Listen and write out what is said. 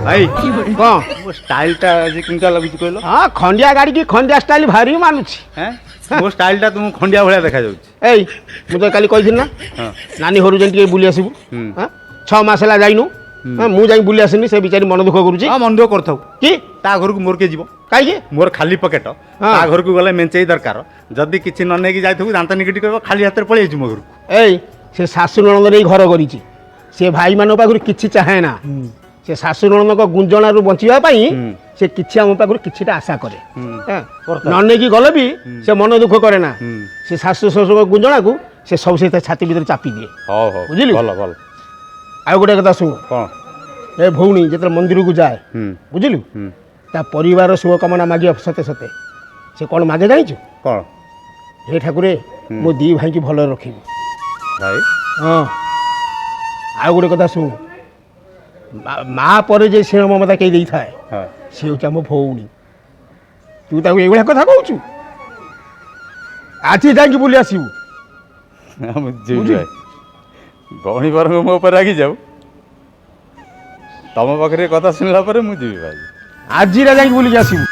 ଭାଇ କଣ ମୋ ଷ୍ଟାଇଲଟା ଆଜି କେମିତିଆ ଲାଗୁଛି କହିଲ? ହଁ ଖଣ୍ଡିଆ ଗାଡ଼ି କି ଖଣ୍ଡିଆ ଷ୍ଟାଇଲ ଭାରି ମାନୁଛି। ହେଁ ମୋ ଷ୍ଟାଇଲଟା ତୁମକୁ ଖଣ୍ଡିଆ ଭଳିଆ ଦେଖାଯାଉଛି। ଏଇ ମୁଁ ତ କାଲି କହିଥିଲି ନା ହଁ ନାନୀ ଘରୁ ଯାଇ ଟିକେ ବୁଲି ଆସିବୁ। ହୁଁ। ହଁ 6 ମାସ ହେଲା ଯାଇନୁ। ମୁଁ ଯାଇ ବୁଲି ଆସିନି ସେ ବିଚାରି ମନ ଦୁଃଖ କରୁଛି ହଁ ମନ ଦୁଃଖ କରୁଥାଉ। କି ତା ଘରକୁ ମୋର କିଏ ଯିବ? କାହିଁକି ମୋର ଖାଲି ପକେଟ। ହଁ। ତା ଘରକୁ ଗଲେ ମେଞ୍ଚେଇ ଦରକାର। ଯଦି କିଛି ନ ନେଇକି ଯାଇଥିବୁ ଦାନ୍ତ ନିକିଟି କହିବ ଖାଲି ହାତରେ ପଳେଇ ଆସିଛୁ ମୋ ଘରକୁ। ଏଇ ସେ ଶାଶୁ ନଣନ୍ଦ ନେଇ ଘର କରିଛି ସେ ଭାଇମାନଙ୍କ ପାଖରୁ କିଛି ଚାହେଁ ନା। ସେ ଶାଶୁ ନଣନ୍ଦଙ୍କ ଗୁଞ୍ଜଣାରୁ ବଞ୍ଚିବା ପାଇଁ ସେ କିଛି ଆମ ପାଖରୁ କିଛିଟା ଆଶା କରେ। ନ ନେଇକି ଗଲେ ବି ସେ ମନ ଦୁଃଖ କରେ ନା। ସେ ଶାଶୁ ଶ୍ୱଶୁରଙ୍କ ଗୁଞ୍ଜଣାକୁ ସେ ସବୁ ସେ ତା ଛାତି ଭିତରେ ଚାପି ଦିଏ। ହଉ ହଉ ବୁଝିଲୁ? ଭଲ ଭଲ। ଆଉ ଗୋଟେ କଥା ଶୁଣ କ'ଣ? ଏ ଭଉଣୀ ଯେତେବେଳେ ମନ୍ଦିରକୁ ଯାଏ ବୁଝିଲୁ ହୁଁ। ତା ପରିବାର ଶୁଭକାମନା ମାଗିବ ସତେ ସତେ ସେ କ'ଣ ମାଗେ ଜାଣିଛୁ? କ'ଣ? ହେ ଠାକୁରେ ମୋ ଦି ଭାଇକି ଭଲରେ ରଖିବୁ। ଭାଇ ହଁ ଆଉ ଗୋଟେ କଥା ଶୁଣ ମା ପରେ ଯେ ସ୍ନେହ ମମତା କେହି ଦେଇଥାଏ ହଁ ସେ ହେଉଛି ଆମ ଭଉଣୀ। ତୁ ତାକୁ ଏଇଭଳିଆ କଥା କହୁଛୁ? ଆଜି ଯାଇକି ବୁଲି ଆସିବୁ। ମୁଁ ଯିବି ଭାଇ। ଭଉଣୀ ବରଂ ମୋ ଉପରେ ରାଗି ଯାଉ, ତମ ପାଖରେ ଏ କଥା ଶୁଣିଲା ପରେ ମୁଁ ଯିବି ଭାଇ। ଆଜିରେ ଯାଇକି ବୁଲିକି ଆସିବୁ।